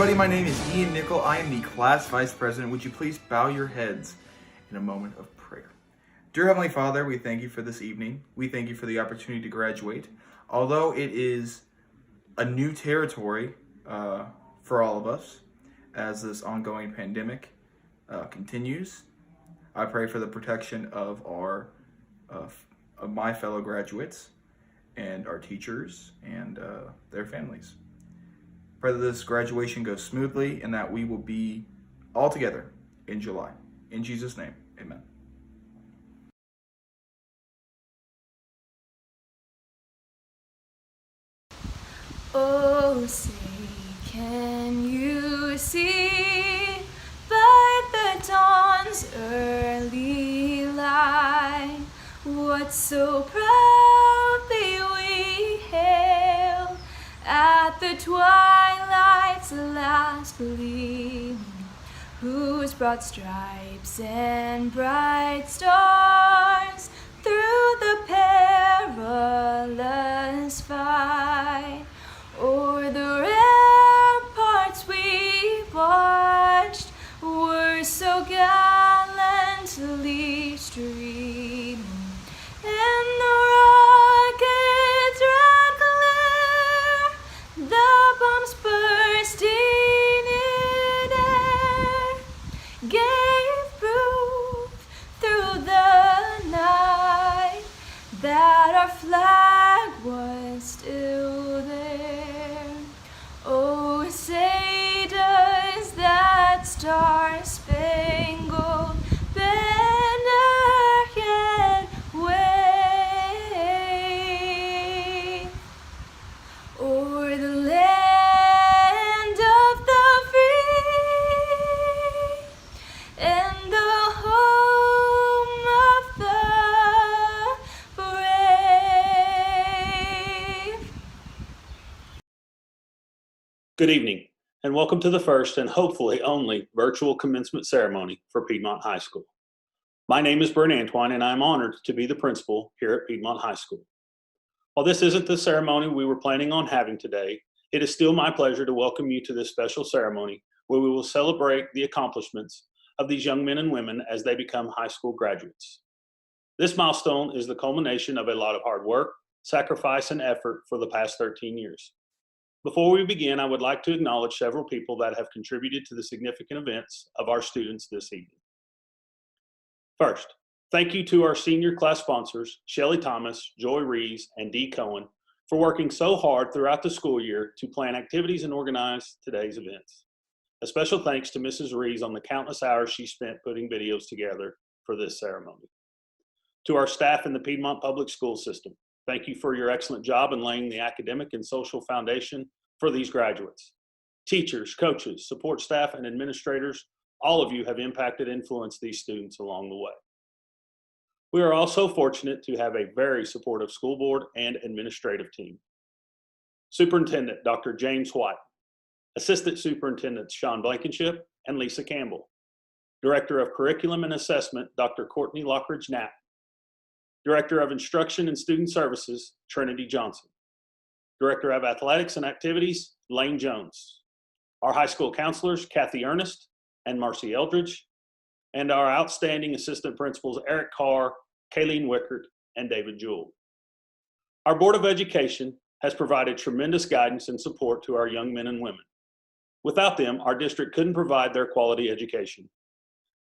everybody, my name is Ian Nickel. I am the class vice president. Would you please bow your heads in a moment of prayer? Dear Heavenly Father, we thank you for this evening. We thank you for the opportunity to graduate. Although it is a new territory for all of us as this ongoing pandemic continues, I pray for the protection of my fellow graduates and our teachers and their families. Pray that this graduation goes smoothly and that we will be all together in July. In Jesus' name, amen. Oh, say, can you see by the dawn's early light what so proudly we hail at the twilight's last gleaming, whose broad stripes and bright stars through the perilous fight o'er the ramparts we watched were so gallantly streaming, and the rockets red glare, the bombs bursting in air, gave proof through the night that our flag was still there. Oh, say does that star-spangled banner yet wave o'er the land of the free and the home of the brave? Good evening, and welcome to the first and hopefully only virtual commencement ceremony for Piedmont High School. My name is Brent Antoine, and I'm honored to be the principal here at Piedmont High School. While this isn't the ceremony we were planning on having today, it is still my pleasure to welcome you to this special ceremony where we will celebrate the accomplishments of these young men and women as they become high school graduates. This milestone is the culmination of a lot of hard work, sacrifice, and effort for the past 13 years. Before we begin, I would like to acknowledge several people that have contributed to the significant events of our students this evening. First, thank you to our senior class sponsors, Shelley Thomas, Joy Rees, and Dee Cohen, for working so hard throughout the school year to plan activities and organize today's events. A special thanks to Mrs. Rees on the countless hours she spent putting videos together for this ceremony. To our staff in the Piedmont Public Schools system, thank you for your excellent job in laying the academic and social foundation for these graduates. Teachers, coaches, support staff, and administrators, all of you have impacted and influenced these students along the way. We are also fortunate to have a very supportive school board and administrative team. Superintendent Dr. James White, Assistant Superintendents Sean Blankenship and Lisa Campbell, Director of Curriculum and Assessment Dr. Courtney Lockridge Knapp, Director of Instruction and Student Services, Trinity Johnson. Director of Athletics and Activities, Lane Jones. Our high school counselors, Kathy Ernest and Marcy Eldridge, and our outstanding assistant principals, Eric Carr, Kayleen Wickert, and David Jewell. Our Board of Education has provided tremendous guidance and support to our young men and women. Without them, our district couldn't provide their quality education.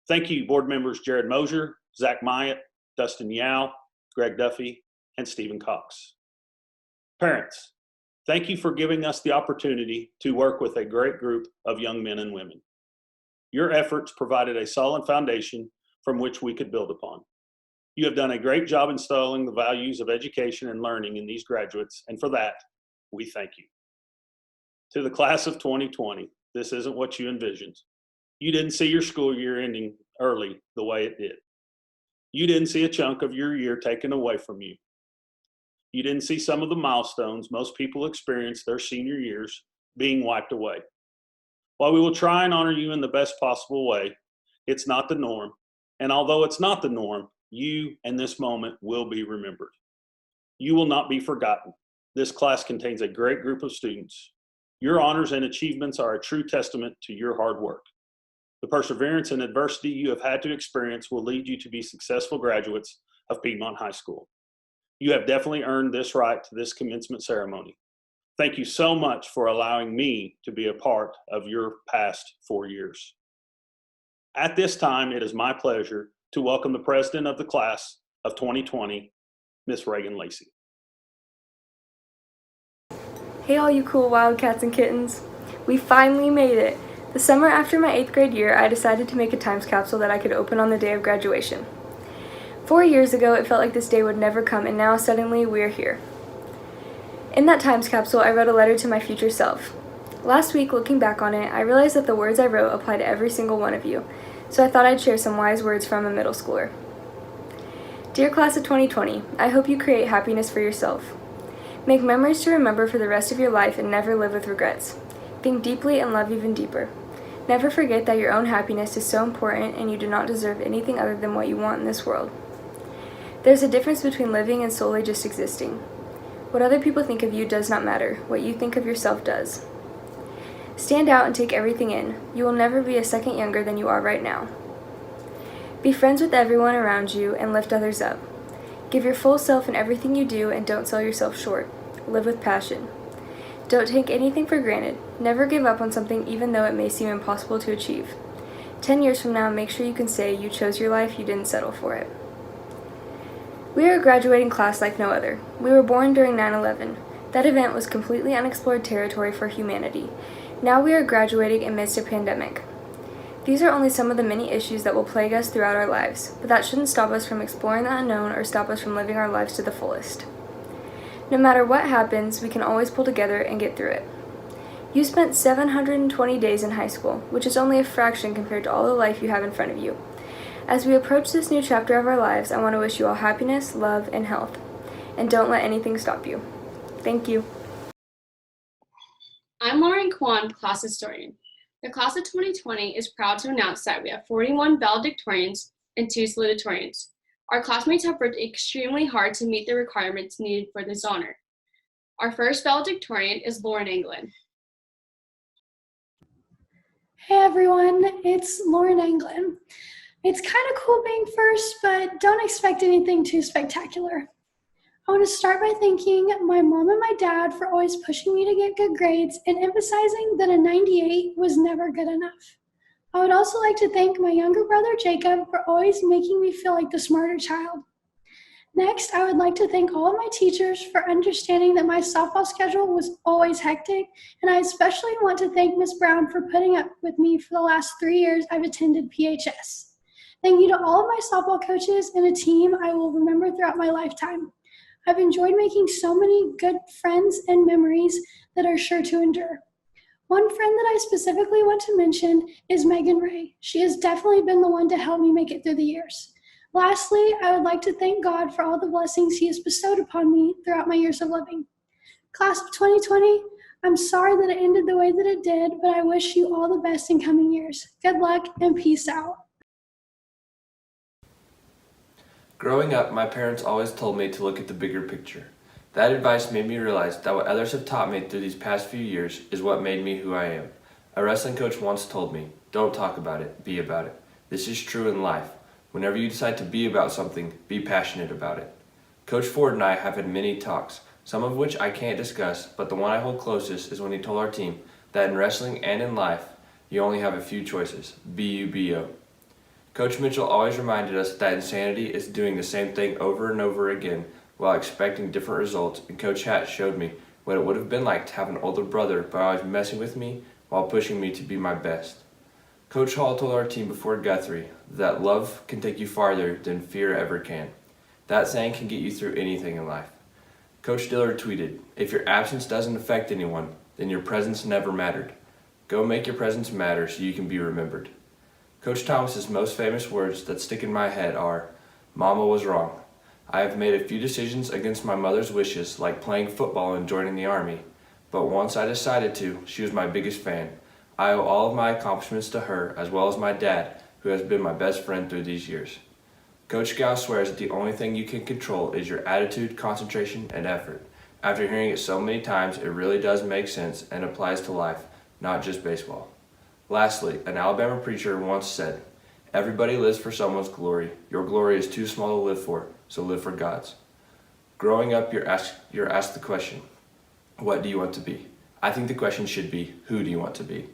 Thank you, board members Jared Mosier, Zach Myatt, Dustin Yao, Greg Duffy, and Stephen Cox. Parents, thank you for giving us the opportunity to work with a great group of young men and women. Your efforts provided a solid foundation from which we could build upon. You have done a great job instilling the values of education and learning in these graduates, and for that, we thank you. To the class of 2020, this isn't what you envisioned. You didn't see your school year ending early the way it did. You didn't see a chunk of your year taken away from you. You didn't see some of the milestones most people experience their senior years being wiped away. While we will try and honor you in the best possible way, it's not the norm. And although it's not the norm, you and this moment will be remembered. You will not be forgotten. This class contains a great group of students. Your honors and achievements are a true testament to your hard work. The perseverance and adversity you have had to experience will lead you to be successful graduates of Piedmont High School. You have definitely earned this right to this commencement ceremony. Thank you so much for allowing me to be a part of your past 4 years. At this time, it is my pleasure to welcome the president of the class of 2020, Miss Reagan Lacey. Hey all you cool wildcats and kittens. We finally made it. The summer after my 8th grade year, I decided to make a time capsule that I could open on the day of graduation. 4 years ago, it felt like this day would never come, and now suddenly we're here. In that time capsule, I wrote a letter to my future self. Last week, looking back on it, I realized that the words I wrote apply to every single one of you, so I thought I'd share some wise words from a middle schooler. Dear class of 2020, I hope you create happiness for yourself. Make memories to remember for the rest of your life and never live with regrets. Think deeply and love even deeper. Never forget that your own happiness is so important and you do not deserve anything other than what you want in this world. There's a difference between living and solely just existing. What other people think of you does not matter. What you think of yourself does. Stand out and take everything in. You will never be a second younger than you are right now. Be friends with everyone around you and lift others up. Give your full self in everything you do and don't sell yourself short. Live with passion. Don't take anything for granted. Never give up on something even though it may seem impossible to achieve. 10 years from now, make sure you can say you chose your life, you didn't settle for it. We are a graduating class like no other. We were born during 9/11. That event was completely unexplored territory for humanity. Now we are graduating amidst a pandemic. These are only some of the many issues that will plague us throughout our lives, but that shouldn't stop us from exploring the unknown or stop us from living our lives to the fullest. No matter what happens, we can always pull together and get through it. You spent 720 days in high school, which is only a fraction compared to all the life you have in front of you. As we approach this new chapter of our lives, I want to wish you all happiness, love, and health. And don't let anything stop you. Thank you. I'm Lauren Kwan, class historian. The class of 2020 is proud to announce that we have 41 valedictorians and 2 salutatorians. Our classmates have worked extremely hard to meet the requirements needed for this honor. Our first valedictorian is Lauren Anglin. Hey everyone, it's Lauren Anglin. It's kind of cool being first, but don't expect anything too spectacular. I want to start by thanking my mom and my dad for always pushing me to get good grades and emphasizing that a 98 was never good enough. I would also like to thank my younger brother Jacob for always making me feel like the smarter child. Next, I would like to thank all of my teachers for understanding that my softball schedule was always hectic, and I especially want to thank Ms. Brown for putting up with me for the last 3 years I've attended PHS. Thank you to all of my softball coaches and a team I will remember throughout my lifetime. I've enjoyed making so many good friends and memories that are sure to endure. One friend that I specifically want to mention is Megan Ray. She has definitely been the one to help me make it through the years. Lastly, I would like to thank God for all the blessings He has bestowed upon me throughout my years of living. Class of 2020, I'm sorry that it ended the way that it did, but I wish you all the best in coming years. Good luck and peace out. Growing up, my parents always told me to look at the bigger picture. That advice made me realize that what others have taught me through these past few years is what made me who I am. A wrestling coach once told me, "Don't talk about it, be about it." This is true in life. Whenever you decide to be about something, be passionate about it. Coach Ford and I have had many talks, some of which I can't discuss, but the one I hold closest is when he told our team that in wrestling and in life, you only have a few choices, B-U-B-O. Coach Mitchell always reminded us that insanity is doing the same thing over and over again while expecting different results, and Coach Hatt showed me what it would have been like to have an older brother by always messing with me while pushing me to be my best. Coach Hall told our team before Guthrie that love can take you farther than fear ever can. That saying can get you through anything in life. Coach Dillard tweeted, "If your absence doesn't affect anyone, then your presence never mattered. Go make your presence matter so you can be remembered." Coach Thomas's most famous words that stick in my head are, "Mama was wrong. I have made a few decisions against my mother's wishes, like playing football and joining the Army. But once I decided to, she was my biggest fan. I owe all of my accomplishments to her, as well as my dad, who has been my best friend through these years." Coach Gow swears that the only thing you can control is your attitude, concentration, and effort. After hearing it so many times, it really does make sense and applies to life, not just baseball. Lastly, an Alabama preacher once said, "Everybody lives for someone's glory. Your glory is too small to live for, so live for God's." Growing up, you're asked the question, what do you want to be? I think the question should be, who do you want to be?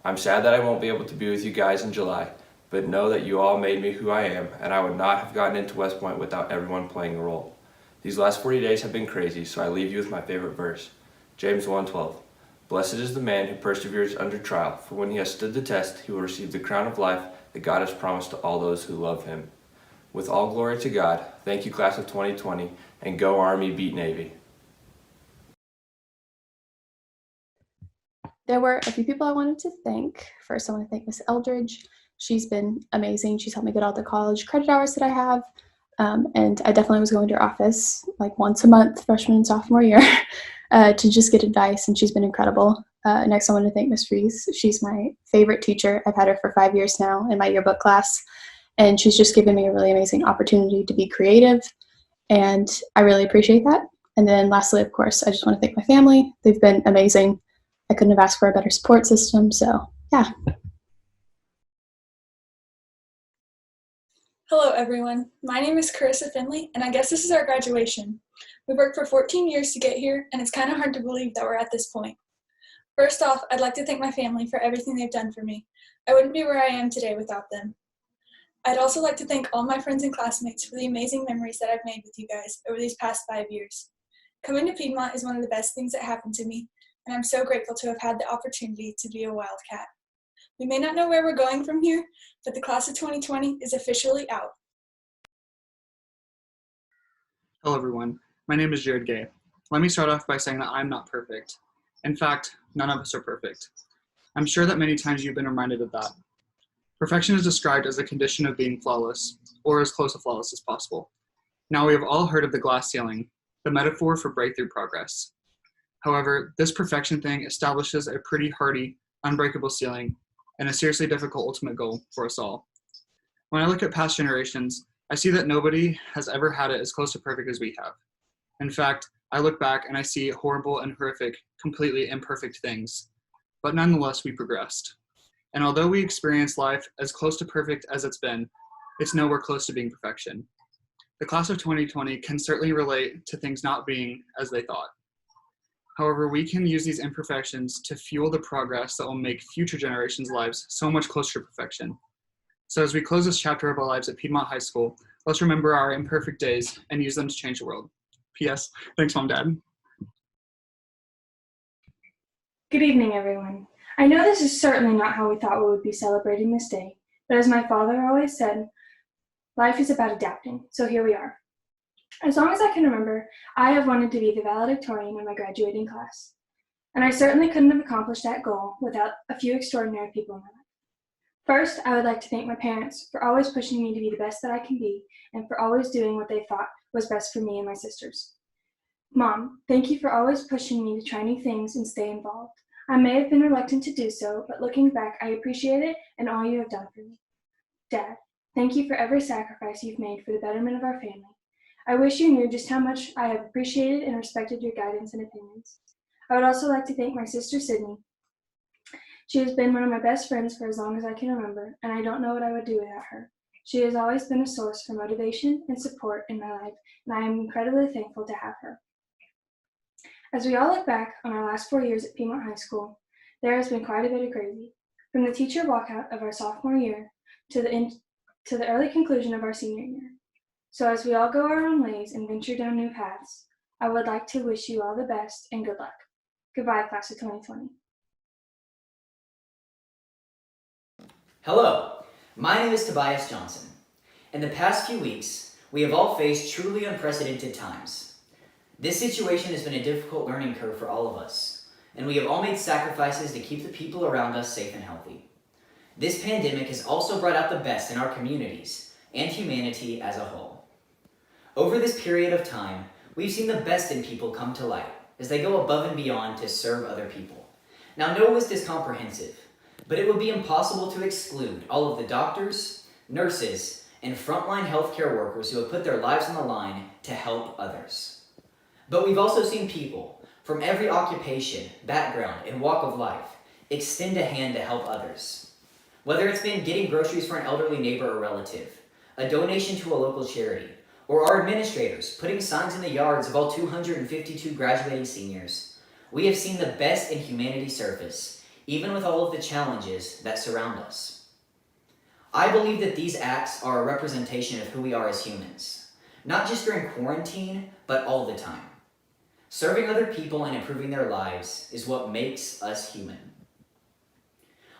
I'm sad that I won't be able to be with you guys in July, but know that you all made me who I am, and I would not have gotten into West Point without everyone playing a role. These last 40 days have been crazy, so I leave you with my favorite verse, James 1:12. Blessed is the man who perseveres under trial, for when he has stood the test, he will receive the crown of life that God has promised to all those who love him. With all glory to God, thank you, class of 2020, and go Army, beat Navy. There were a few people I wanted to thank. First, I want to thank Miss Eldridge. She's been amazing. She's helped me get all the college credit hours that I have. And I definitely was going to her office like once a month, freshman and sophomore year, to just get advice, and she's been incredible. Next, I want to thank Miss Fries. She's my favorite teacher. I've had her for 5 years now in my yearbook class, and she's just given me a really amazing opportunity to be creative, and I really appreciate that. And then lastly, of course, I just want to thank my family. They've been amazing. I couldn't have asked for a better support system, so yeah. Hello everyone, my name is Carissa Finley, and I guess this is our graduation. We worked for 14 years to get here, and it's kind of hard to believe that we're at this point. First off, I'd like to thank my family for everything they've done for me. I wouldn't be where I am today without them. I'd also like to thank all my friends and classmates for the amazing memories that I've made with you guys over these past 5 years. Coming to Piedmont is one of the best things that happened to me, and I'm so grateful to have had the opportunity to be a Wildcat. We may not know where we're going from here, but the class of 2020 is officially out. Hello everyone, my name is Jared Gay. Let me start off by saying that I'm not perfect. In fact, none of us are perfect. I'm sure that many times you've been reminded of that. Perfection is described as a condition of being flawless, or as close to flawless as possible. Now we have all heard of the glass ceiling, the metaphor for breakthrough progress. However, this perfection thing establishes a pretty hardy, unbreakable ceiling and a seriously difficult ultimate goal for us all. When I look at past generations, I see that nobody has ever had it as close to perfect as we have. In fact, I look back and I see horrible and horrific, completely imperfect things. But nonetheless, we progressed. And although we experienced life as close to perfect as it's been, it's nowhere close to being perfection. The class of 2020 can certainly relate to things not being as they thought. However, we can use these imperfections to fuel the progress that will make future generations' lives so much closer to perfection. So as we close this chapter of our lives at Piedmont High School, let's remember our imperfect days and use them to change the world. P.S. Thanks, Mom, Dad. Good evening, everyone. I know this is certainly not how we thought we would be celebrating this day, but as my father always said, life is about adapting, so here we are. As long as I can remember, I have wanted to be the valedictorian in my graduating class, and I certainly couldn't have accomplished that goal without a few extraordinary people in my life. First, I would like to thank my parents for always pushing me to be the best that I can be and for always doing what they thought was best for me and my sisters. Mom, thank you for always pushing me to try new things and stay involved. I may have been reluctant to do so, but looking back, I appreciate it and all you have done for me. Dad, thank you for every sacrifice you've made for the betterment of our family. I wish you knew just how much I have appreciated and respected your guidance and opinions. I would also like to thank my sister Sydney. She has been one of my best friends for as long as I can remember, and I don't know what I would do without her. She has always been a source for motivation and support in my life, and I am incredibly thankful to have her. As we all look back on our last 4 years at Piedmont High School, there has been quite a bit of crazy. From the teacher walkout of our sophomore year to the early conclusion of our senior year. So as we all go our own ways and venture down new paths, I would like to wish you all the best and good luck. Goodbye, class of 2020. Hello, my name is Tobias Johnson. In the past few weeks, we have all faced truly unprecedented times. This situation has been a difficult learning curve for all of us, and we have all made sacrifices to keep the people around us safe and healthy. This pandemic has also brought out the best in our communities and humanity as a whole. Over this period of time, we've seen the best in people come to light as they go above and beyond to serve other people. Now, no list is comprehensive, but it would be impossible to exclude all of the doctors, nurses, and frontline healthcare workers who have put their lives on the line to help others. But we've also seen people from every occupation, background, and walk of life extend a hand to help others. Whether it's been getting groceries for an elderly neighbor or relative, a donation to a local charity, or our administrators putting signs in the yards of all 252 graduating seniors, we have seen the best in humanity surface, even with all of the challenges that surround us. I believe that these acts are a representation of who we are as humans, not just during quarantine, but all the time. Serving other people and improving their lives is what makes us human.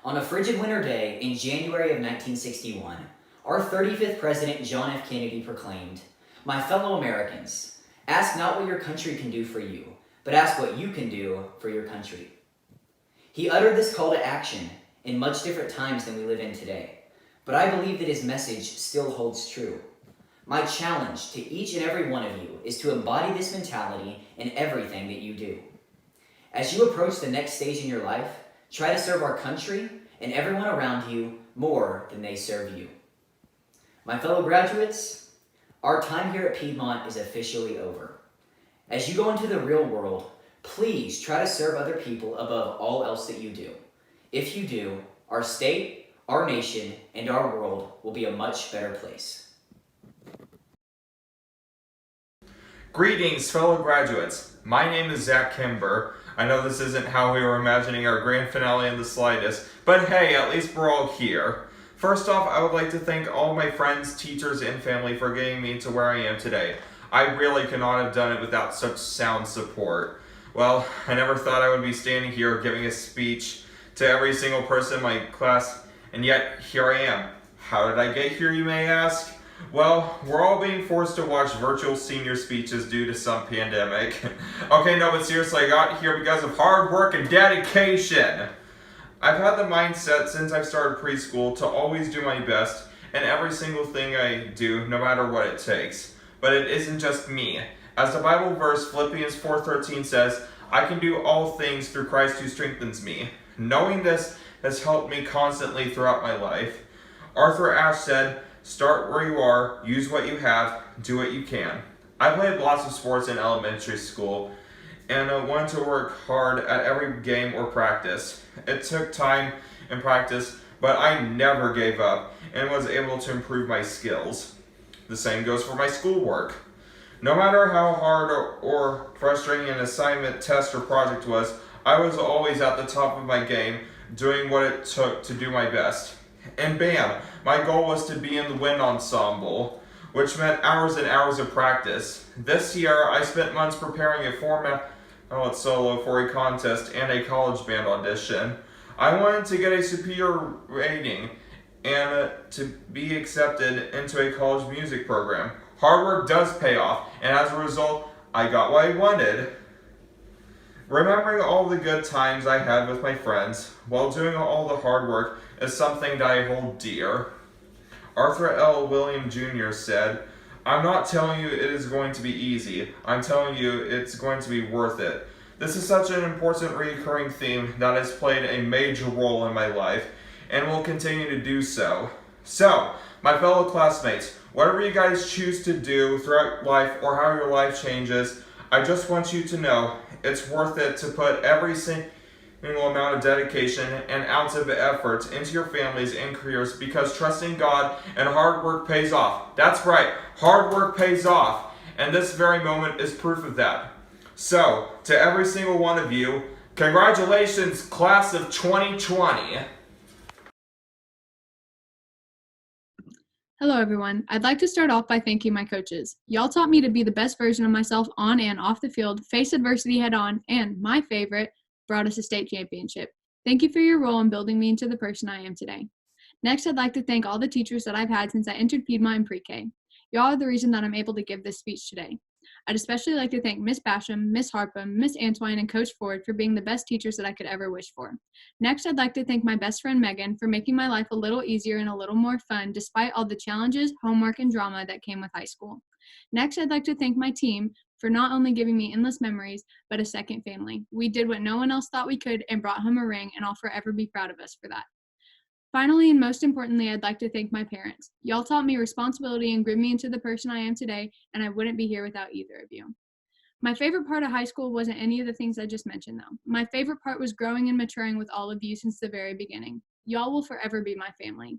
On a frigid winter day in January of 1961, our 35th President John F. Kennedy proclaimed, "My fellow Americans, ask not what your country can do for you, but ask what you can do for your country." He uttered this call to action in much different times than we live in today, but I believe that his message still holds true. My challenge to each and every one of you is to embody this mentality in everything that you do. As you approach the next stage in your life, try to serve our country and everyone around you more than they serve you. My fellow graduates, our time here at Piedmont is officially over. As you go into the real world, please try to serve other people above all else that you do. If you do, our state, our nation, and our world will be a much better place. Greetings, fellow graduates. My name is Zach Kimber. I know this isn't how we were imagining our grand finale in the slightest, but hey, at least we're all here. First off, I would like to thank all my friends, teachers, and family for getting me to where I am today. I really could not have done it without such sound support. Well, I never thought I would be standing here giving a speech to every single person in my class, and yet here I am. How did I get here, you may ask? Well, we're all being forced to watch virtual senior speeches due to some pandemic. Okay, no, but seriously, I got here because of hard work and dedication. I've had the mindset since I started preschool to always do my best in every single thing I do, no matter what it takes. But it isn't just me. As the Bible verse Philippians 4:13 says, I can do all things through Christ who strengthens me. Knowing this has helped me constantly throughout my life. Arthur Ashe said, start where you are, use what you have, do what you can. I played lots of sports in elementary school and wanted to work hard at every game or practice. It took time and practice, but I never gave up and was able to improve my skills. The same goes for my schoolwork. No matter how hard or frustrating an assignment, test, or project was, I was always at the top of my game, doing what it took to do my best. And bam, my goal was to be in the wind ensemble, which meant hours and hours of practice. This year, I spent months preparing a solo for a contest and a college band audition. I wanted to get a superior rating and to be accepted into a college music program. Hard work does pay off, and as a result, I got what I wanted. Remembering all the good times I had with my friends while doing all the hard work is something that I hold dear. Arthur L. William Jr. said, I'm not telling you it is going to be easy. I'm telling you it's going to be worth it. This is such an important recurring theme that has played a major role in my life and will continue to do so. So, my fellow classmates, whatever you guys choose to do throughout life or how your life changes, I just want you to know it's worth it to put every single amount of dedication and ounce of effort into your families and careers, because trusting God and hard work pays off. That's right, hard work pays off, and this very moment is proof of that. So, to every single one of you, congratulations, class of 2020. Hello everyone. I'd like to start off by thanking my coaches. Y'all taught me to be the best version of myself on and off the field, face adversity head on, and, my favorite, brought us a state championship. Thank you for your role in building me into the person I am today. Next, I'd like to thank all the teachers that I've had since I entered Piedmont in pre-K. Y'all are the reason that I'm able to give this speech today. I'd especially like to thank Miss Basham, Miss Harpham, Miss Antwine, and Coach Ford for being the best teachers that I could ever wish for. Next, I'd like to thank my best friend Megan for making my life a little easier and a little more fun despite all the challenges, homework, and drama that came with high school. Next, I'd like to thank my team for not only giving me endless memories, but a second family. We did what no one else thought we could and brought home a ring, and I'll forever be proud of us for that. Finally, and most importantly, I'd like to thank my parents. Y'all taught me responsibility and grew me into the person I am today, and I wouldn't be here without either of you. My favorite part of high school wasn't any of the things I just mentioned, though. My favorite part was growing and maturing with all of you since the very beginning. Y'all will forever be my family.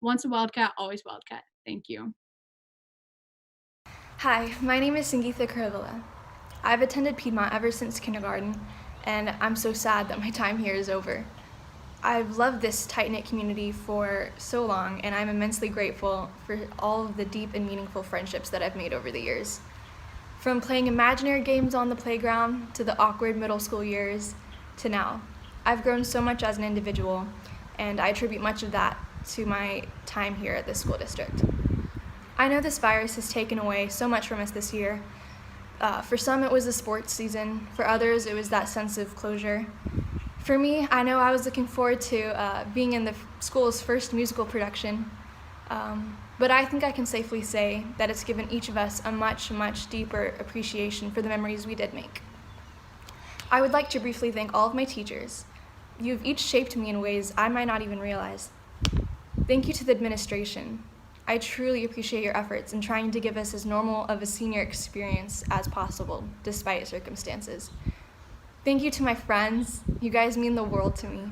Once a Wildcat, always Wildcat. Thank you. Hi, my name is Sangeetha Kurvala. I've attended Piedmont ever since kindergarten, and I'm so sad that my time here is over. I've loved this tight-knit community for so long, and I'm immensely grateful for all of the deep and meaningful friendships that I've made over the years. From playing imaginary games on the playground, to the awkward middle school years, to now. I've grown so much as an individual, and I attribute much of that to my time here at this school district. I know this virus has taken away so much from us this year. For some, it was the sports season. For others, it was that sense of closure. For me, I know I was looking forward to being in the school's first musical production, but I think I can safely say that it's given each of us a much, much deeper appreciation for the memories we did make. I would like to briefly thank all of my teachers. You've each shaped me in ways I might not even realize. Thank you to the administration. I truly appreciate your efforts in trying to give us as normal of a senior experience as possible, despite circumstances. Thank you to my friends. You guys mean the world to me.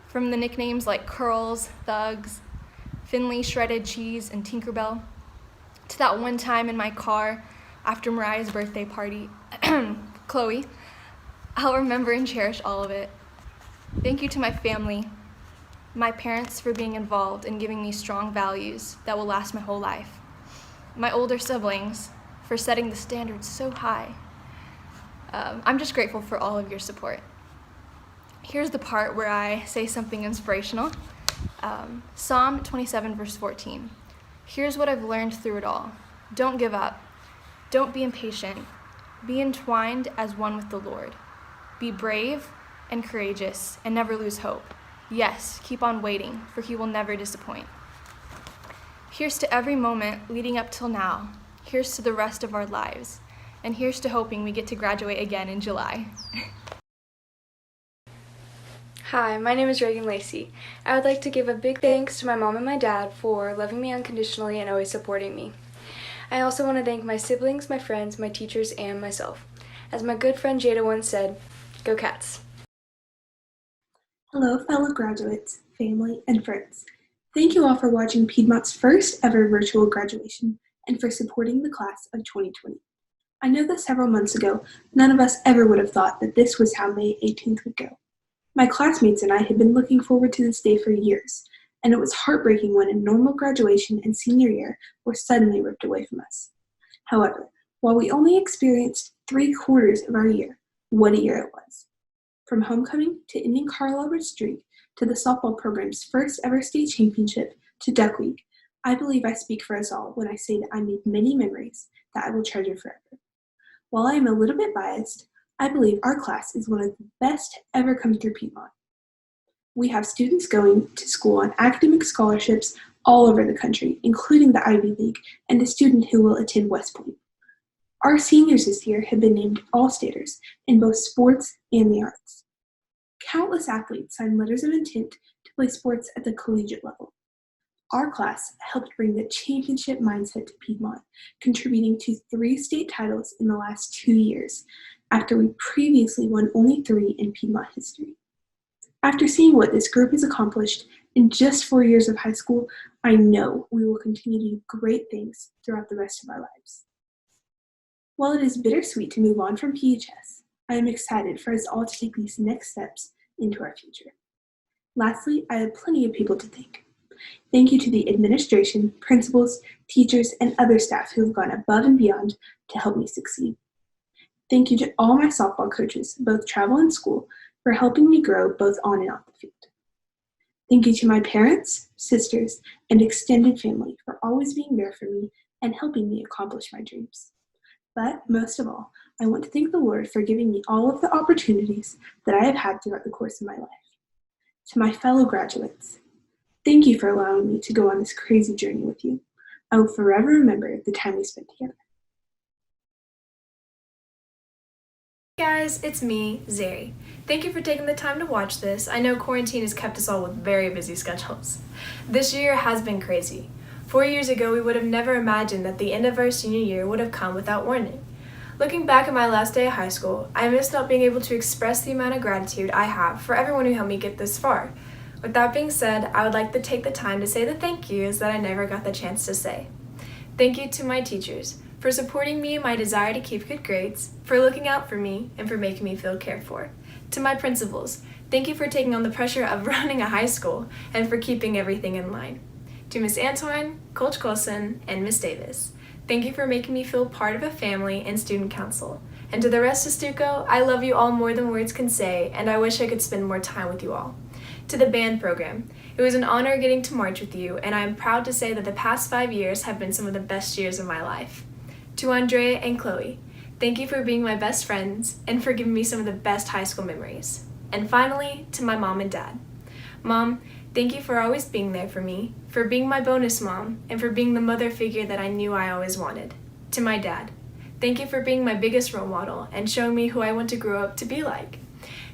From the nicknames like Curls, Thugs, Finley, Shredded Cheese, and Tinkerbell, to that one time in my car after Mariah's birthday party, Chloe. I'll remember and cherish all of it. Thank you to my family, my parents for being involved and giving me strong values that will last my whole life. My older siblings for setting the standards so high. I'm just grateful for all of your support. Here's the part where I say something inspirational. Psalm 27, verse 14. Here's what I've learned through it all. Don't give up. Don't be impatient. Be entwined as one with the Lord. Be brave and courageous and never lose hope. Yes, keep on waiting, for he will never disappoint. Here's to every moment leading up till now. Here's to the rest of our lives. And here's to hoping we get to graduate again in July. Hi, my name is Reagan Lacey. I would like to give a big thanks to my mom and my dad for loving me unconditionally and always supporting me. I also want to thank my siblings, my friends, my teachers, and myself. As my good friend Jada once said, go Cats. Hello, fellow graduates, family, and friends. Thank you all for watching Piedmont's first ever virtual graduation and for supporting the class of 2020. I know that several months ago, none of us ever would have thought that this was how May 18th would go. My classmates and I had been looking forward to this day for years, and it was heartbreaking when a normal graduation and senior year were suddenly ripped away from us. However, while we only experienced 3/4 of our year, what a year it was. From homecoming to ending Carl Albert Street to the softball program's first ever state championship to Duck Week, I believe I speak for us all when I say that I made many memories that I will treasure forever. While I am a little bit biased, I believe our class is one of the best to ever come through Piedmont. We have students going to school on academic scholarships all over the country, including the Ivy League, and a student who will attend West Point. Our seniors this year have been named All-Staters in both sports and the arts. Countless athletes signed letters of intent to play sports at the collegiate level. Our class helped bring the championship mindset to Piedmont, contributing to 3 state titles in the last 2 years, after we previously won only 3 in Piedmont history. After seeing what this group has accomplished in just 4 years of high school, I know we will continue to do great things throughout the rest of our lives. While it is bittersweet to move on from PHS, I am excited for us all to take these next steps into our future. Lastly, I have plenty of people to thank. Thank you to the administration, principals, teachers, and other staff who have gone above and beyond to help me succeed. Thank you to all my softball coaches, both travel and school, for helping me grow both on and off the field. Thank you to my parents, sisters, and extended family for always being there for me and helping me accomplish my dreams. But most of all, I want to thank the Lord for giving me all of the opportunities that I have had throughout the course of my life. To my fellow graduates, thank you for allowing me to go on this crazy journey with you. I will forever remember the time we spent together. Hey guys, it's me, Zari. Thank you for taking the time to watch this. I know quarantine has kept us all with very busy schedules. This year has been crazy. 4 years ago, we would have never imagined that the end of our senior year would have come without warning. Looking back at my last day of high school, I miss not being able to express the amount of gratitude I have for everyone who helped me get this far. With that being said, I would like to take the time to say the thank yous that I never got the chance to say. Thank you to my teachers for supporting me in my desire to keep good grades, for looking out for me, and for making me feel cared for. To my principals, thank you for taking on the pressure of running a high school and for keeping everything in line. To Miss Antoine, Coach Colson, and Miss Davis, thank you for making me feel part of a family and student council. And to the rest of Stuco, I love you all more than words can say, and I wish I could spend more time with you all. To the band program, it was an honor getting to march with you, and I am proud to say that the past 5 years have been some of the best years of my life. To Andrea and Chloe, thank you for being my best friends and for giving me some of the best high school memories. And finally, to my mom and dad. Mom, thank you for always being there for me, for being my bonus mom, and for being the mother figure that I knew I always wanted. To my dad, thank you for being my biggest role model and showing me who I want to grow up to be like.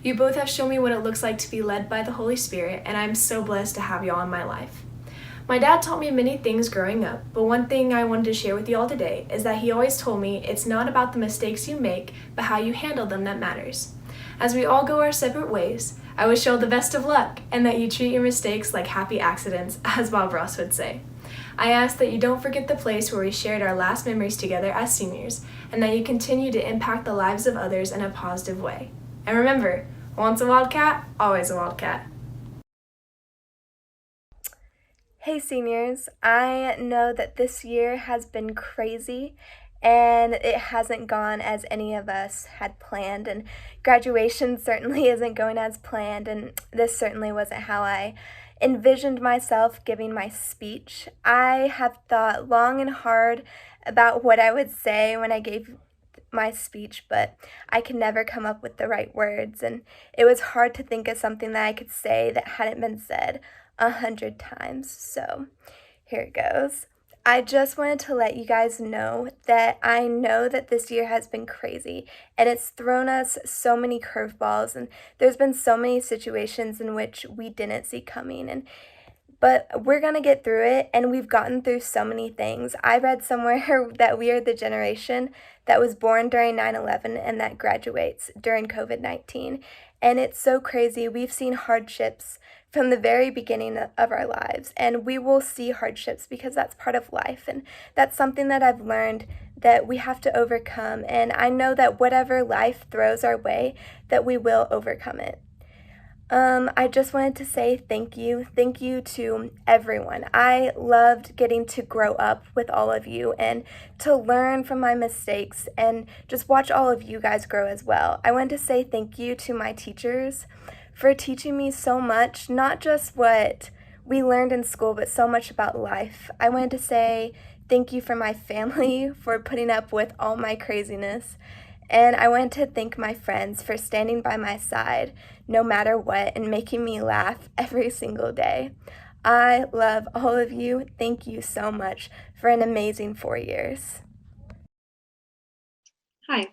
You both have shown me what it looks like to be led by the Holy Spirit, and I'm so blessed to have y'all in my life. My dad taught me many things growing up, but one thing I wanted to share with you all today is that he always told me it's not about the mistakes you make, but how you handle them that matters. As we all go our separate ways, I wish you all the best of luck and that you treat your mistakes like happy accidents, as Bob Ross would say. I ask that you don't forget the place where we shared our last memories together as seniors, and that you continue to impact the lives of others in a positive way. And remember, once a Wildcat, always a Wildcat. Hey seniors, I know that this year has been crazy and it hasn't gone as any of us had planned, and graduation certainly isn't going as planned, and this certainly wasn't how I envisioned myself giving my speech. I have thought long and hard about what I would say when I gave my speech, but I could never come up with the right words, and it was hard to think of something that I could say that hadn't been said 100 times, so here it goes. I just wanted to let you guys know that I know that this year has been crazy, and it's thrown us so many curveballs, and there's been so many situations in which we didn't see coming, but we're going to get through it, and we've gotten through so many things. I read somewhere that we are the generation that was born during 9/11 and that graduates during COVID-19, and it's so crazy. We've seen hardships from the very beginning of our lives, and we will see hardships because that's part of life, and that's something that I've learned that we have to overcome, and I know that whatever life throws our way, that we will overcome it. I just wanted to say thank you to everyone. I loved getting to grow up with all of you and to learn from my mistakes and just watch all of you guys grow as well. I want to say thank you to my teachers for teaching me so much, not just what we learned in school, but so much about life. I wanted to say thank you for my family for putting up with all my craziness. And I wanted to thank my friends for standing by my side no matter what and making me laugh every single day. I love all of you. Thank you so much for an amazing 4 years. Hi,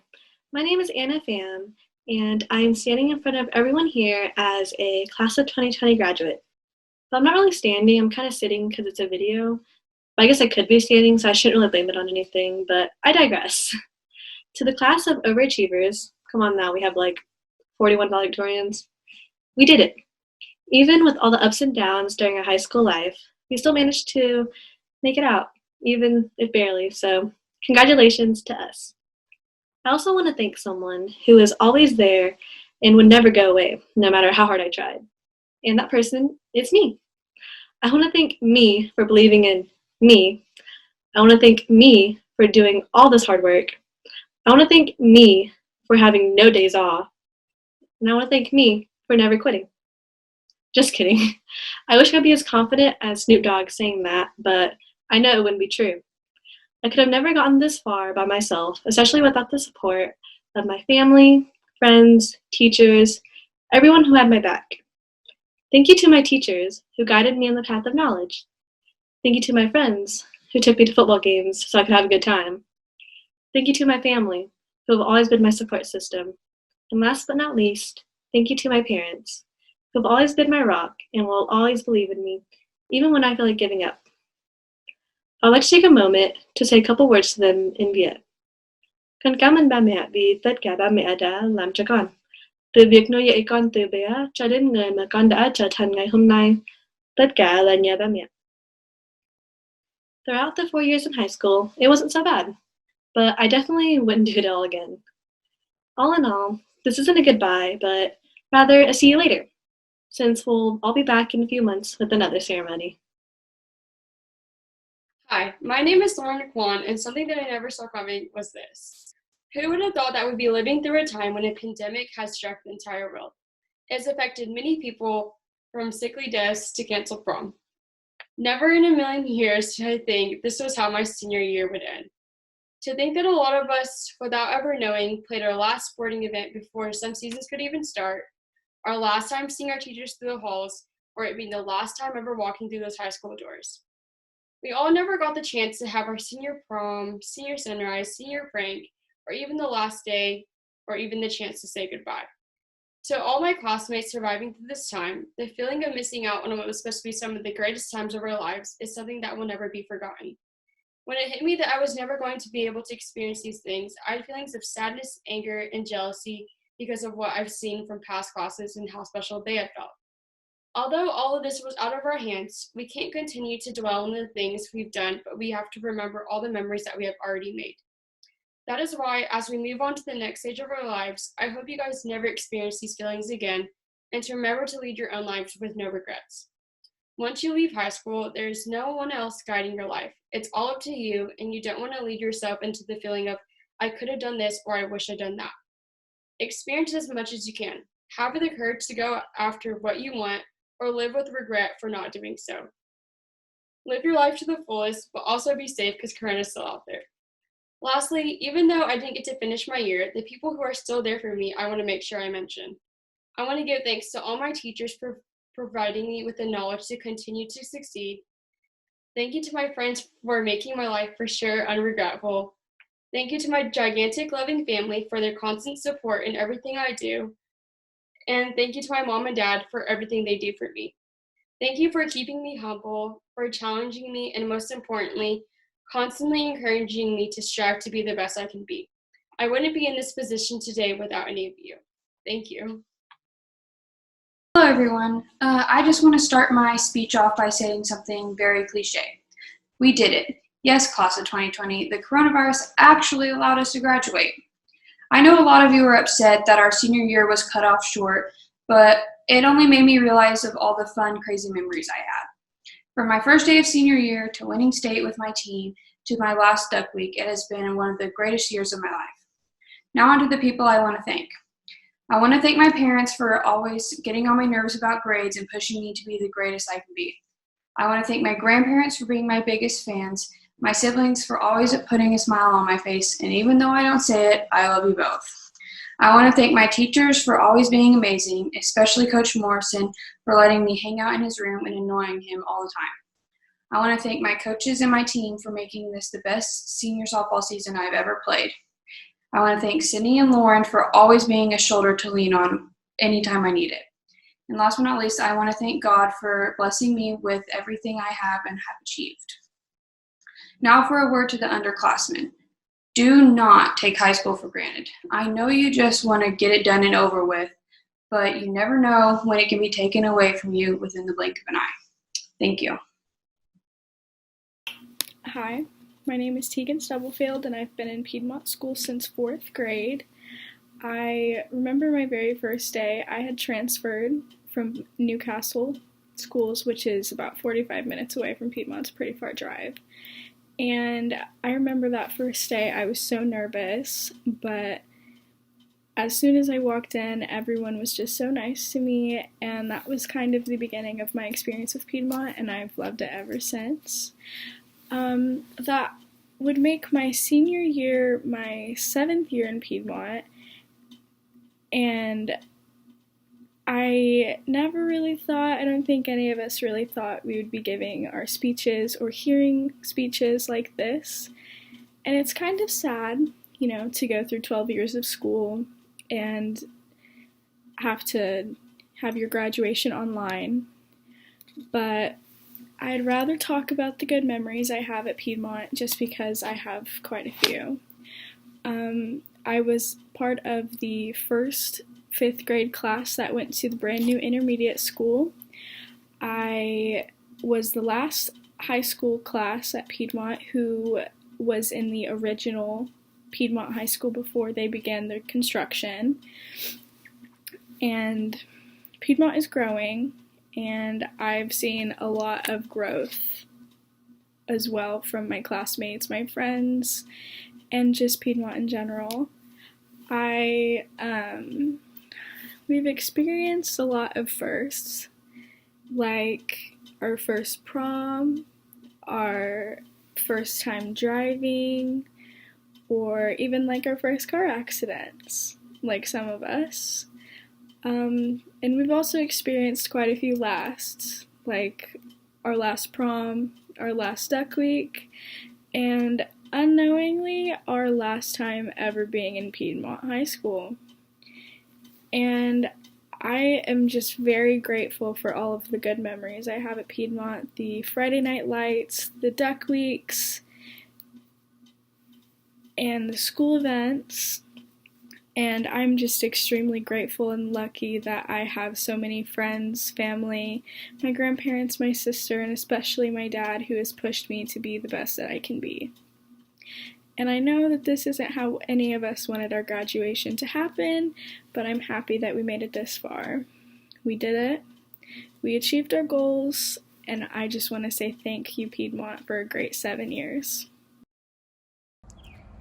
my name is Anna Pham, and I'm standing in front of everyone here as a class of 2020 graduate. But I'm not really standing, I'm kind of sitting because it's a video. But I guess I could be standing, so I shouldn't really blame it on anything, but I digress. To the class of overachievers, come on now, we have like 41 valedictorians. We did it. Even with all the ups and downs during our high school life, we still managed to make it out, even if barely, so congratulations to us. I also want to thank someone who is always there and would never go away, no matter how hard I tried. And that person, it's me. I want to thank me for believing in me. I want to thank me for doing all this hard work. I want to thank me for having no days off. And I want to thank me for never quitting. Just kidding. I wish I could be as confident as Snoop Dogg saying that, but I know it wouldn't be true. I could have never gotten this far by myself, especially without the support of my family, friends, teachers, everyone who had my back. Thank you to my teachers who guided me on the path of knowledge. Thank you to my friends who took me to football games so I could have a good time. Thank you to my family who have always been my support system. And last but not least, thank you to my parents who have always been my rock and will always believe in me, even when I feel like giving up. I'd like to take a moment to say a couple words to them in Viet. Con cảm ơn ba mẹ vì tất cả ba mẹ đã làm cho con. Từ việc nuôi dạy con từ bé cho đến người mà con đã trở thành ngày hôm nay, tất cả là nhờ ba mẹ. Throughout the 4 years in high school, it wasn't so bad, but I definitely wouldn't do it all again. All in all, this isn't a goodbye, but rather a see you later, since we'll all be back in a few months with another ceremony. Hi, my name is Lauren Kwan, and something that I never saw coming was this. Who would have thought that we'd be living through a time when a pandemic has struck the entire world? It's affected many people, from sickly deaths to canceled prom. Never in a million years did I think this was how my senior year would end. To think that a lot of us, without ever knowing, played our last sporting event before some seasons could even start, our last time seeing our teachers through the halls, or it being the last time ever walking through those high school doors. We all never got the chance to have our senior prom, senior sunrise, senior prank, or even the last day, or even the chance to say goodbye. To all my classmates surviving through this time, the feeling of missing out on what was supposed to be some of the greatest times of our lives is something that will never be forgotten. When it hit me that I was never going to be able to experience these things, I had feelings of sadness, anger, and jealousy because of what I've seen from past classes and how special they had felt. Although all of this was out of our hands, we can't continue to dwell on the things we've done, but we have to remember all the memories that we have already made. That is why, as we move on to the next stage of our lives, I hope you guys never experience these feelings again, and to remember to lead your own lives with no regrets. Once you leave high school, there is no one else guiding your life. It's all up to you, and you don't want to lead yourself into the feeling of, I could have done this or I wish I'd done that. Experience as much as you can. Have the courage to go after what you want, or live with regret for not doing so. Live your life to the fullest, but also be safe because Corona is still out there. Lastly, even though I didn't get to finish my year, the people who are still there for me, I want to make sure I mention. I want to give thanks to all my teachers for providing me with the knowledge to continue to succeed. Thank you to my friends for making my life for sure unregretful. Thank you to my gigantic loving family for their constant support in everything I do. And thank you to my mom and dad for everything they do for me. Thank you for keeping me humble, for challenging me, and most importantly, constantly encouraging me to strive to be the best I can be. I wouldn't be in this position today without any of you. Thank you. Hello, everyone. I just want to start my speech off by saying something very cliche. We did it. Yes, class of 2020, the coronavirus actually allowed us to graduate. I know a lot of you are upset that our senior year was cut off short, but it only made me realize of all the fun, crazy memories I had. From my first day of senior year to winning state with my team to my last duck week, it has been one of the greatest years of my life. Now on to the people I want to thank. I want to thank my parents for always getting on my nerves about grades and pushing me to be the greatest I can be. I want to thank my grandparents for being my biggest fans, my siblings for always putting a smile on my face, and even though I don't say it, I love you both. I want to thank my teachers for always being amazing, especially Coach Morrison for letting me hang out in his room and annoying him all the time. I want to thank my coaches and my team for making this the best senior softball season I've ever played. I want to thank Sydney and Lauren for always being a shoulder to lean on anytime I need it. And last but not least, I want to thank God for blessing me with everything I have and have achieved. Now for a word to the underclassmen. Do not take high school for granted. I know you just want to get it done and over with, but you never know when it can be taken away from you within the blink of an eye. Thank you. Hi, my name is Tegan Stubblefield, and I've been in Piedmont School since 4th grade. I remember my very first day. I had transferred from Newcastle Schools, which is about 45 minutes away from Piedmont. It's a pretty far drive. And I remember that first day I was so nervous, but as soon as I walked in, everyone was just so nice to me, and that was kind of the beginning of my experience with Piedmont, and I've loved it ever since. That would make my senior year my 7th year in Piedmont, and I never really thought, I don't think any of us really thought we would be giving our speeches or hearing speeches like this. And it's kind of sad, to go through 12 years of school and have to have your graduation online. But I'd rather talk about the good memories I have at Piedmont just because I have quite a few. I was part of the first 5th grade class that went to the brand new intermediate school. I was the last high school class at Piedmont who was in the original Piedmont High School before they began their construction. And Piedmont is growing, and I've seen a lot of growth as well from my classmates, my friends, and just Piedmont in general. We've experienced a lot of firsts, like our first prom, our first time driving, or even like our first car accidents, like some of us. And we've also experienced quite a few lasts, like our last prom, our last duck week, and unknowingly our last time ever being in Piedmont High School. And I am just very grateful for all of the good memories I have at Piedmont, the Friday night lights, the duck weeks, and the school events. And I'm just extremely grateful and lucky that I have so many friends, family, my grandparents, my sister, and especially my dad, who has pushed me to be the best that I can be. And I know that this isn't how any of us wanted our graduation to happen, but I'm happy that we made it this far. We did it. We achieved our goals, and I just want to say thank you, Piedmont, for a great 7 years.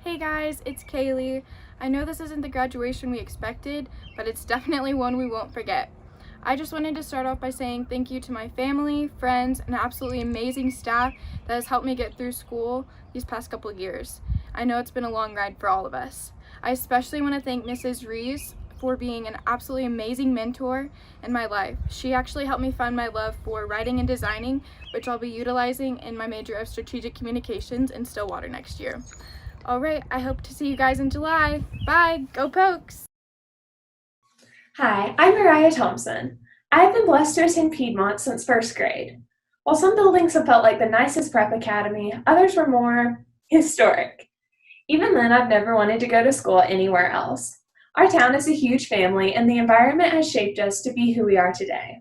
Hey guys, it's Kaylee. I know this isn't the graduation we expected, but it's definitely one we won't forget. I just wanted to start off by saying thank you to my family, friends, and absolutely amazing staff that has helped me get through school these past couple of years. I know it's been a long ride for all of us. I especially want to thank Mrs. Rees for being an absolutely amazing mentor in my life. She actually helped me find my love for writing and designing, which I'll be utilizing in my major of strategic communications in Stillwater next year. All right, I hope to see you guys in July. Bye, go Pokes! Hi, I'm Mariah Thompson. I have been blessed to attend Piedmont since 1st grade. While some buildings have felt like the nicest prep academy, others were more historic. Even then, I've never wanted to go to school anywhere else. Our town is a huge family, and the environment has shaped us to be who we are today.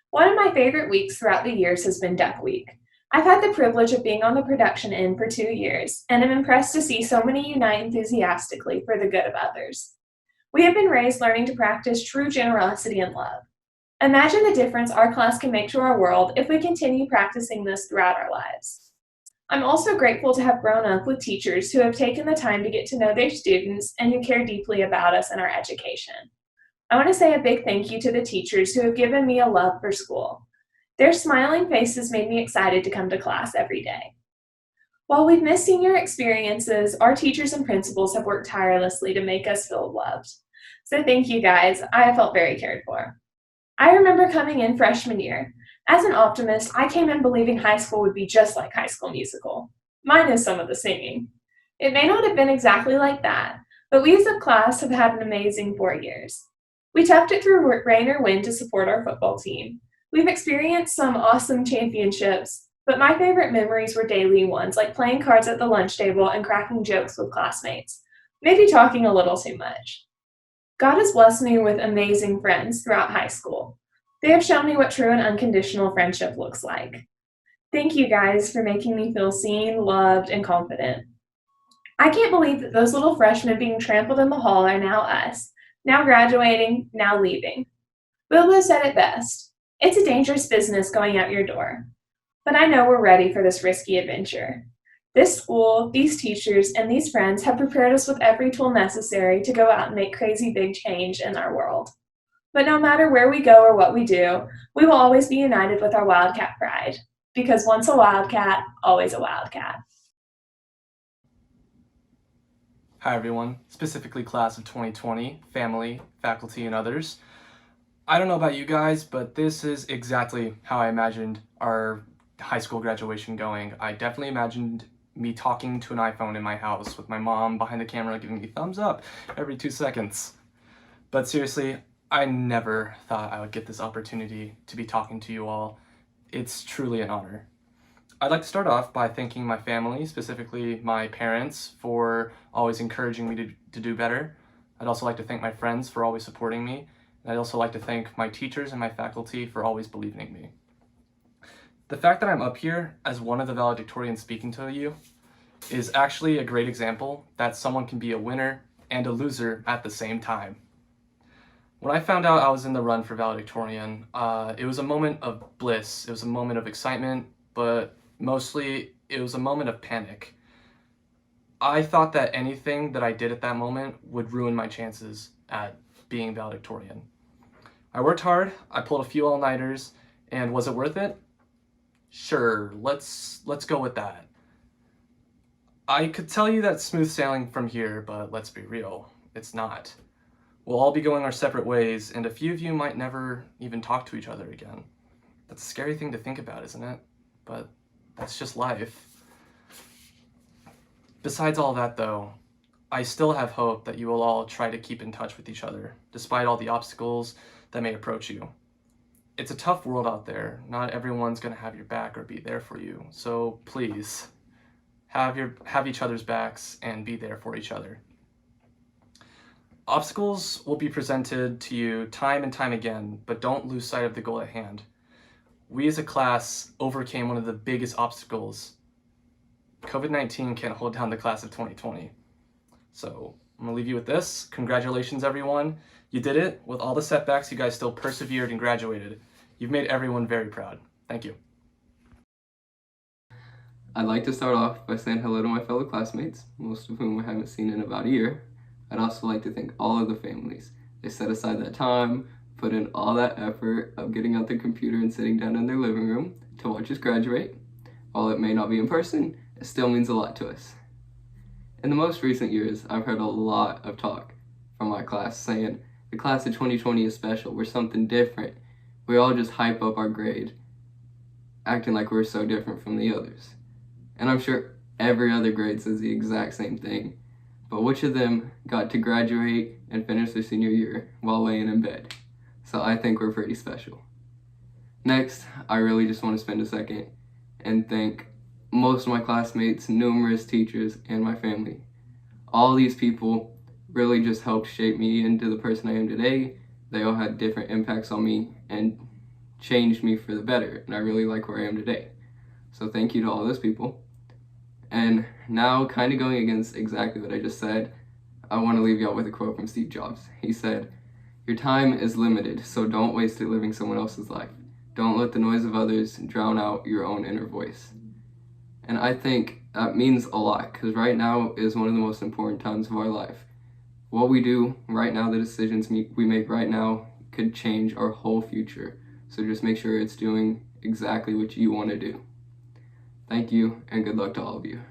One of my favorite weeks throughout the years has been Duck Week. I've had the privilege of being on the production end for 2 years, and I'm impressed to see so many unite enthusiastically for the good of others. We have been raised learning to practice true generosity and love. Imagine the difference our class can make to our world if we continue practicing this throughout our lives. I'm also grateful to have grown up with teachers who have taken the time to get to know their students and who care deeply about us and our education. I want to say a big thank you to the teachers who have given me a love for school. Their smiling faces made me excited to come to class every day. While we've missed senior experiences, our teachers and principals have worked tirelessly to make us feel loved. So thank you guys, I have felt very cared for. I remember coming in freshman year. As an optimist, I came in believing high school would be just like High School Musical, minus some of the singing. It may not have been exactly like that, but we as a class have had an amazing 4 years. We toughed it through rain or wind to support our football team. We've experienced some awesome championships, but my favorite memories were daily ones, like playing cards at the lunch table and cracking jokes with classmates, maybe talking a little too much. God has blessed me with amazing friends throughout high school. They have shown me what true and unconditional friendship looks like. Thank you guys for making me feel seen, loved, and confident. I can't believe that those little freshmen being trampled in the hall are now us, now graduating, now leaving. Bilbo said it best. It's a dangerous business going out your door. But I know we're ready for this risky adventure. This school, these teachers, and these friends have prepared us with every tool necessary to go out and make crazy big change in our world. But no matter where we go or what we do, we will always be united with our Wildcat pride. Because once a Wildcat, always a Wildcat. Hi everyone, specifically class of 2020, family, faculty, and others. I don't know about you guys, but this is exactly how I imagined our high school graduation going. I definitely imagined me talking to an iPhone in my house with my mom behind the camera giving me thumbs up every 2 seconds. But seriously, I never thought I would get this opportunity to be talking to you all. It's truly an honor. I'd like to start off by thanking my family, specifically my parents, for always encouraging me to do better. I'd also like to thank my friends for always supporting me. And I'd also like to thank my teachers and my faculty for always believing in me. The fact that I'm up here as one of the valedictorians speaking to you is actually a great example that someone can be a winner and a loser at the same time. When I found out I was in the run for valedictorian, it was a moment of bliss. It was a moment of excitement, but mostly it was a moment of panic. I thought that anything that I did at that moment would ruin my chances at being valedictorian. I worked hard, I pulled a few all-nighters, and was it worth it? Sure, let's go with that. I could tell you that it's smooth sailing from here, but let's be real, it's not. We'll all be going our separate ways, and a few of you might never even talk to each other again. That's a scary thing to think about, isn't it? But that's just life. Besides all that though, I still have hope that you will all try to keep in touch with each other, despite all the obstacles that may approach you. It's a tough world out there. Not everyone's gonna have your back or be there for you. So please, have each other's backs and be there for each other. Obstacles will be presented to you time and time again, but don't lose sight of the goal at hand. We as a class overcame one of the biggest obstacles. COVID-19 can't hold down the class of 2020. So I'm gonna leave you with this. Congratulations, everyone. You did it. With all the setbacks, you guys still persevered and graduated. You've made everyone very proud. Thank you. I'd like to start off by saying hello to my fellow classmates, most of whom I haven't seen in about a year. I'd also like to thank all of the families. They set aside that time, put in all that effort of getting out their computer and sitting down in their living room to watch us graduate. While it may not be in person, it still means a lot to us. In the most recent years, I've heard a lot of talk from my class saying, the class of 2020 is special, we're something different. We all just hype up our grade, acting like we're so different from the others. And I'm sure every other grade says the exact same thing. But which of them got to graduate and finish their senior year while laying in bed? So I think we're pretty special. Next, I really just want to spend a second and thank most of my classmates, numerous teachers, and my family. All these people really just helped shape me into the person I am today. They all had different impacts on me and changed me for the better, and I really like where I am today. So thank you to all those people. And now, kind of going against exactly what I just said, I want to leave y'all with a quote from Steve Jobs. He said, "Your time is limited, so don't waste it living someone else's life. Don't let the noise of others drown out your own inner voice." And I think that means a lot, because right now is one of the most important times of our life. What we do right now, the decisions we make right now, could change our whole future. So just make sure it's doing exactly what you want to do. Thank you, and good luck to all of you.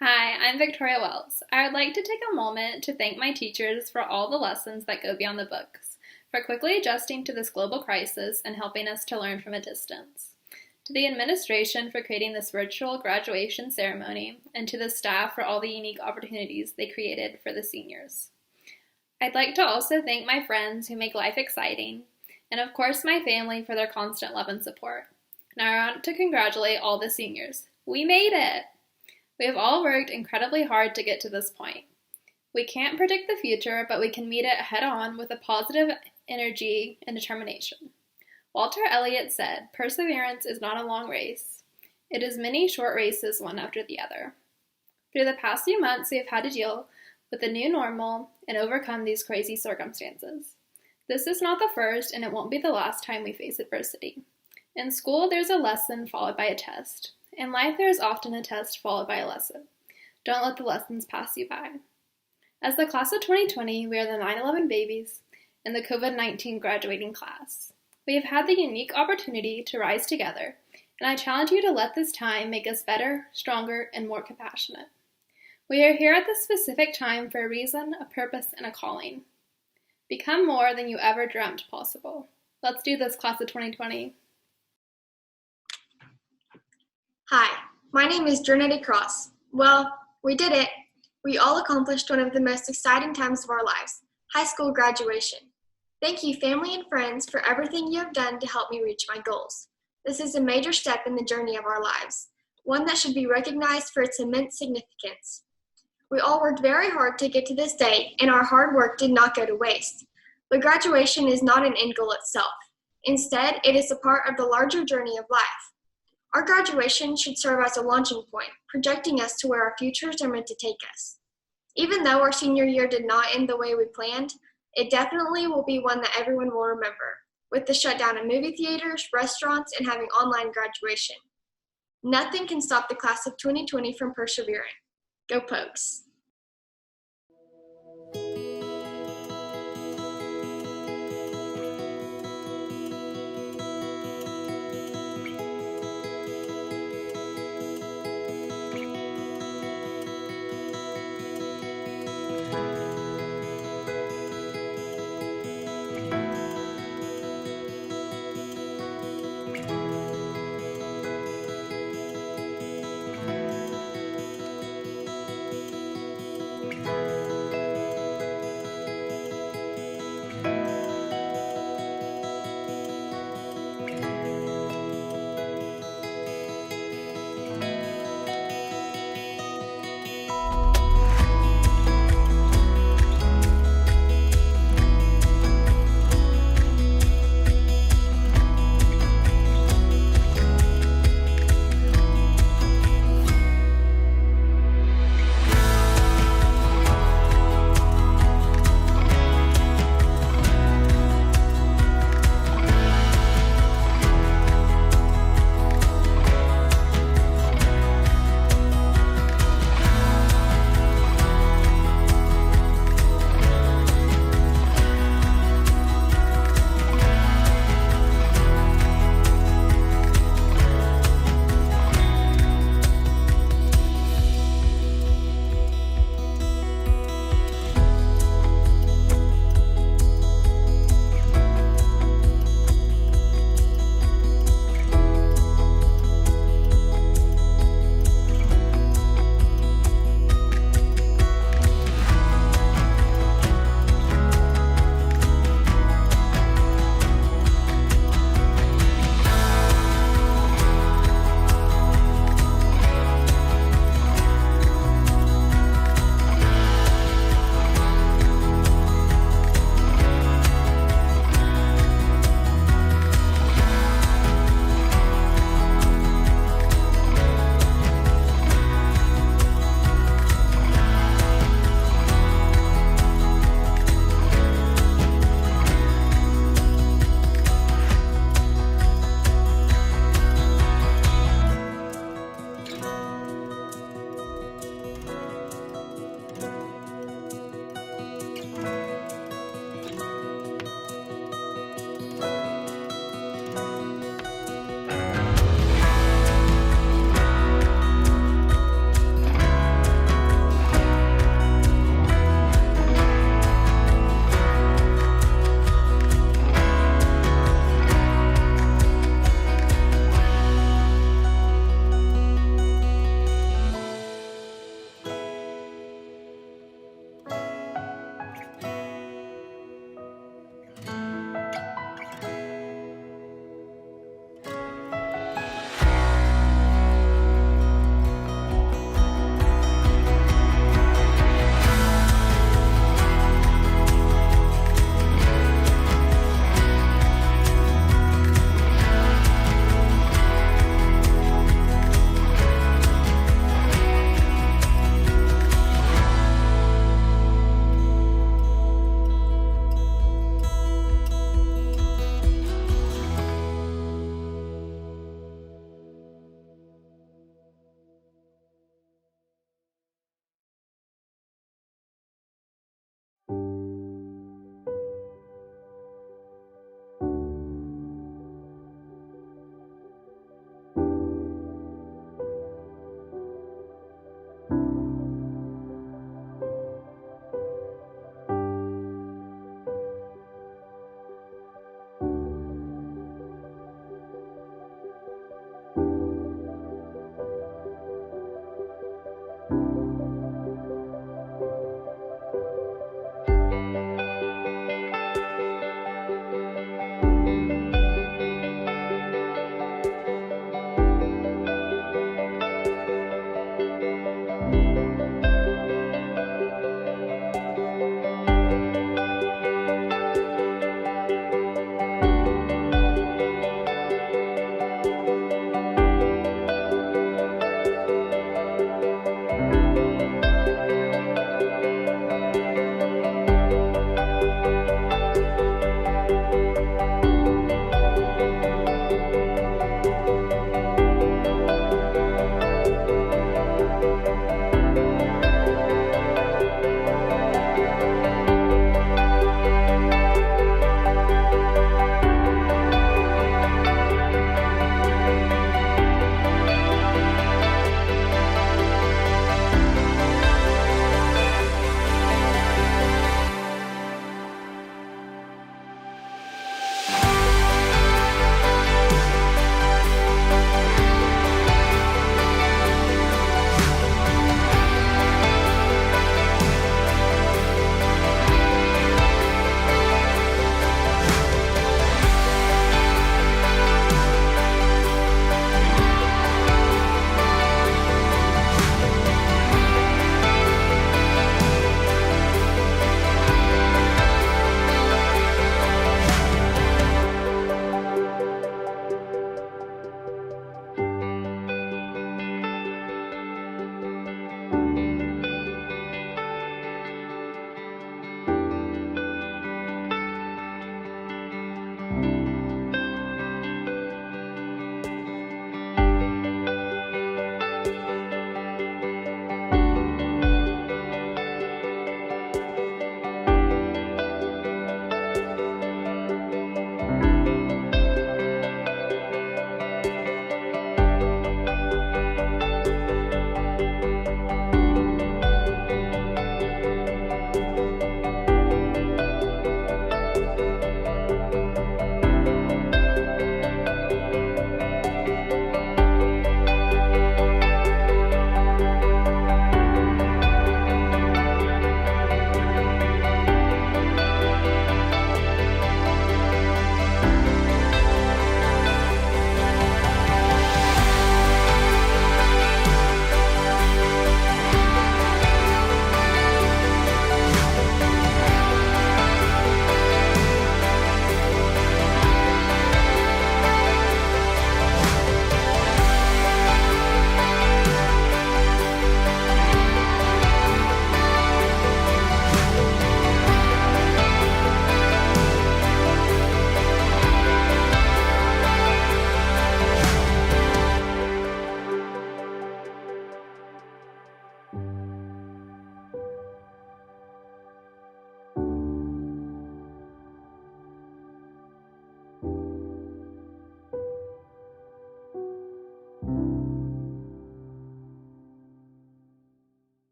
Hi, I'm Victoria Wells. I would like to take a moment to thank my teachers for all the lessons that go beyond the books, for quickly adjusting to this global crisis and helping us to learn from a distance, to the administration for creating this virtual graduation ceremony, and to the staff for all the unique opportunities they created for the seniors. I'd like to also thank my friends who make life exciting, and of course my family for their constant love and support. Now I want to congratulate all the seniors. We made it! We have all worked incredibly hard to get to this point. We can't predict the future, but we can meet it head on with a positive energy and determination. Walter Elliott said, "Perseverance is not a long race. It is many short races, one after the other." Through the past few months, we have had to deal with the new normal and overcome these crazy circumstances. This is not the first, and it won't be the last time we face adversity. In school, there's a lesson followed by a test. In life, there is often a test followed by a lesson. Don't let the lessons pass you by. As the class of 2020, we are the 9/11 babies and the COVID-19 graduating class. We have had the unique opportunity to rise together, and I challenge you to let this time make us better, stronger, and more compassionate. We are here at this specific time for a reason, a purpose, and a calling. Become more than you ever dreamt possible. Let's do this, class of 2020. Hi, my name is Jornette Cross. Well, we did it. We all accomplished one of the most exciting times of our lives, high school graduation. Thank you, family and friends, for everything you have done to help me reach my goals. This is a major step in the journey of our lives, one that should be recognized for its immense significance. We all worked very hard to get to this day, and our hard work did not go to waste. But graduation is not an end goal itself. Instead, it is a part of the larger journey of life. Our graduation should serve as a launching point, projecting us to where our futures are meant to take us. Even though our senior year did not end the way we planned, it definitely will be one that everyone will remember, with the shutdown of movie theaters, restaurants, and having online graduation. Nothing can stop the class of 2020 from persevering. Go Pokes!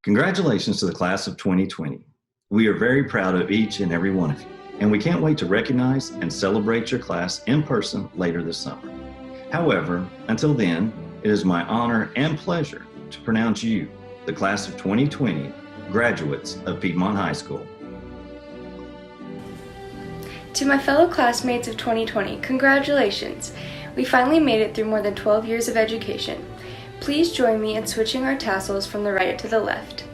Congratulations to the class of 2020. We are very proud of each and every one of you, and we can't wait to recognize and celebrate your class in person later this summer. However, until then, it is my honor and pleasure to pronounce you, the class of 2020, graduates of Piedmont High School. To my fellow classmates of 2020, congratulations! We finally made it through more than 12 years of education. Please join me in switching our tassels from the right to the left.